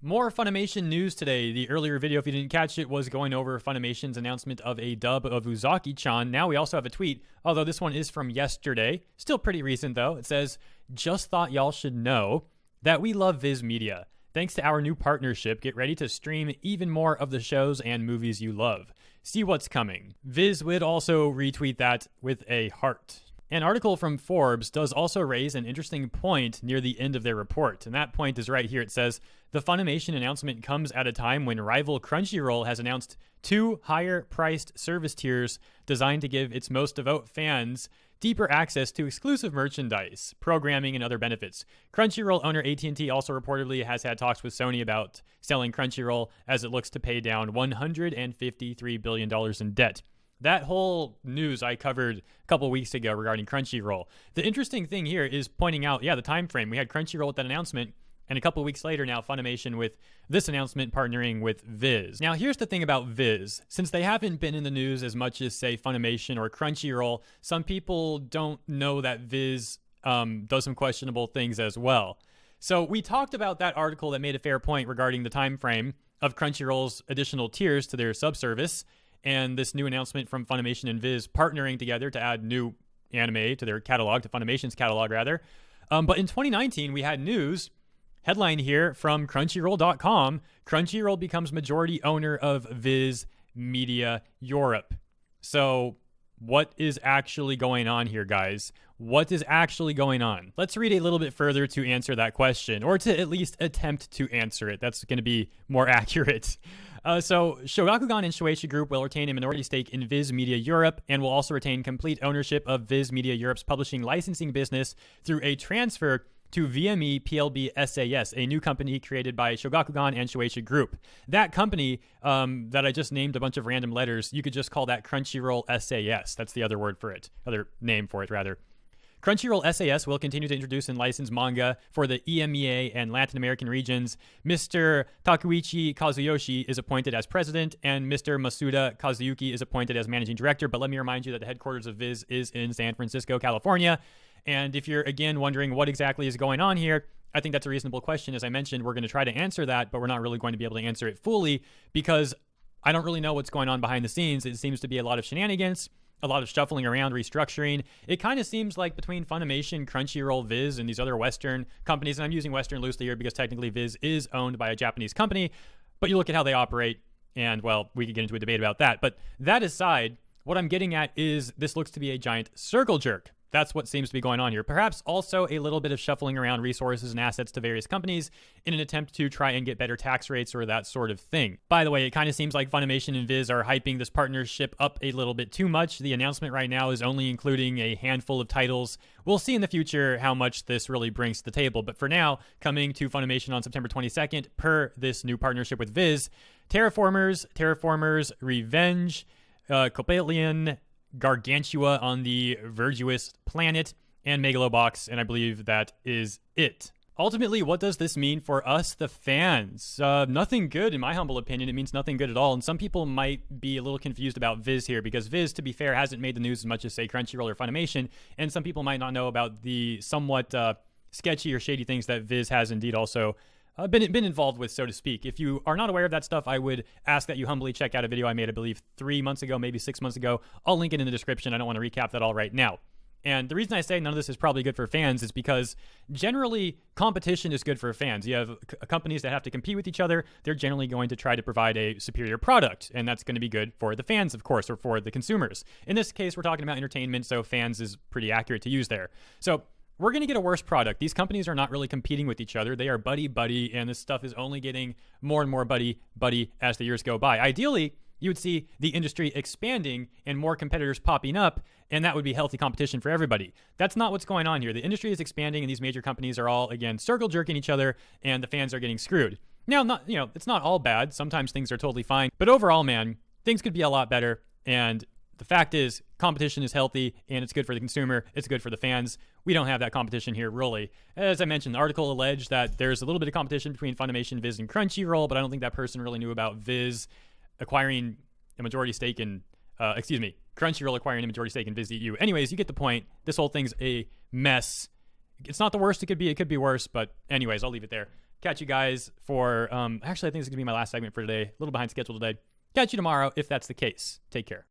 More Funimation news today. The earlier video, if you didn't catch it, was going over Funimation's announcement of a dub of Uzaki-chan. Now we also have a tweet, although this one is from yesterday. Still pretty recent, though. It says, "Just thought y'all should know that we love Viz Media. Thanks to our new partnership, get ready to stream even more of the shows and movies you love. See what's coming." Viz would also retweet that with a heart. An article from Forbes does also raise an interesting point near the end of their report, and that point is right here. It says, "The Funimation announcement comes at a time when rival Crunchyroll has announced 2 higher-priced service tiers designed to give its most devout fans deeper access to exclusive merchandise, programming, and other benefits. Crunchyroll owner AT&T also reportedly has had talks with Sony about selling Crunchyroll as it looks to pay down $153 billion in debt." That whole news I covered a couple weeks ago regarding Crunchyroll. The interesting thing here is pointing out, the time frame. We had Crunchyroll with that announcement, and a couple weeks later now Funimation with this announcement partnering with Viz. Now here's the thing about Viz. Since they haven't been in the news as much as, say, Funimation or Crunchyroll, some people don't know that Viz does some questionable things as well. So we talked about that article that made a fair point regarding the time frame of Crunchyroll's additional tiers to their subservice, and this new announcement from Funimation and Viz partnering together to add new anime to their catalog, to Funimation's catalog, rather. But in 2019, we had news, headline here from Crunchyroll.com, Crunchyroll becomes majority owner of Viz Media Europe. So what is actually going on here, guys? What is actually going on? Let's read a little bit further to answer that question, or to at least attempt to answer it. That's going to be more accurate. So Shogakukan and Shueisha Group will retain a minority stake in Viz Media Europe and will also retain complete ownership of Viz Media Europe's publishing licensing business through a transfer to VME PLB SAS, a new company created by Shogakukan and Shueisha Group. That company that I just named a bunch of random letters, you could just call that Crunchyroll SAS. That's the other word for it, other name for it, rather. Crunchyroll SAS will continue to introduce and license manga for the EMEA and Latin American regions. Mr. Takuichi Kazuyoshi is appointed as president, and Mr. Masuda Kazuyuki is appointed as managing director. But let me remind you that the headquarters of Viz is in San Francisco, California. And if you're, again, wondering what exactly is going on here, I think that's a reasonable question. As I mentioned, we're going to try to answer that, but we're not really going to be able to answer it fully because I don't really know what's going on behind the scenes. It seems to be a lot of shenanigans, a lot of shuffling around, restructuring. It kind of seems like between Funimation, Crunchyroll, Viz, and these other Western companies, and I'm using Western loosely here because technically Viz is owned by a Japanese company, but you look at how they operate, and, well, we could get into a debate about that. But that aside, what I'm getting at is this looks to be a giant circle jerk. That's what seems to be going on here. Perhaps also a little bit of shuffling around resources and assets to various companies in an attempt to try and get better tax rates or that sort of thing. By the way, it kind of seems like Funimation and Viz are hyping this partnership up a little bit too much. The announcement right now is only including a handful of titles. We'll see in the future how much this really brings to the table. But for now, coming to Funimation on September 22nd, per this new partnership with Viz, Terraformers, Revenge, Copalion, Gargantua on the Verduous Planet, and Megalobox, and I believe that is it. Ultimately, what does this mean for us, the fans? Nothing good, in my humble opinion. It means nothing good at all, and some people might be a little confused about Viz here, because Viz, to be fair, hasn't made the news as much as, say, Crunchyroll or Funimation, and some people might not know about the somewhat sketchy or shady things that Viz has indeed also been involved with, so to speak. If you are not aware of that stuff, I would ask that you humbly check out a video I made, I believe, 3 months ago, maybe 6 months ago. I'll link it in the description. I don't want to recap that all right now. And the reason I say none of this is probably good for fans is because generally competition is good for fans. You have companies that have to compete with each other. They're generally going to try to provide a superior product, and that's going to be good for the fans, of course, or for the consumers. In this case, we're talking about entertainment, so fans is pretty accurate to use there. So we're going to get a worse product. These companies are not really competing with each other. They are buddy-buddy, and this stuff is only getting more and more buddy-buddy as the years go by. Ideally, you would see the industry expanding and more competitors popping up, and that would be healthy competition for everybody. That's not what's going on here. The industry is expanding, and these major companies are all, again, circle-jerking each other, and the fans are getting screwed. Now, it's not all bad. Sometimes things are totally fine. But overall, man, things could be a lot better, and the fact is, competition is healthy, and it's good for the consumer. It's good for the fans. We don't have that competition here, really. As I mentioned, the article alleged that there's a little bit of competition between Funimation, Viz, and Crunchyroll, but I don't think that person really knew about Viz acquiring a majority stake in, Crunchyroll acquiring a majority stake in Viz EU. Anyways, you get the point. This whole thing's a mess. It's not the worst it could be. It could be worse, but anyways, I'll leave it there. Catch you guys for, actually, I think this is going to be my last segment for today. A little behind schedule today. Catch you tomorrow if that's the case. Take care.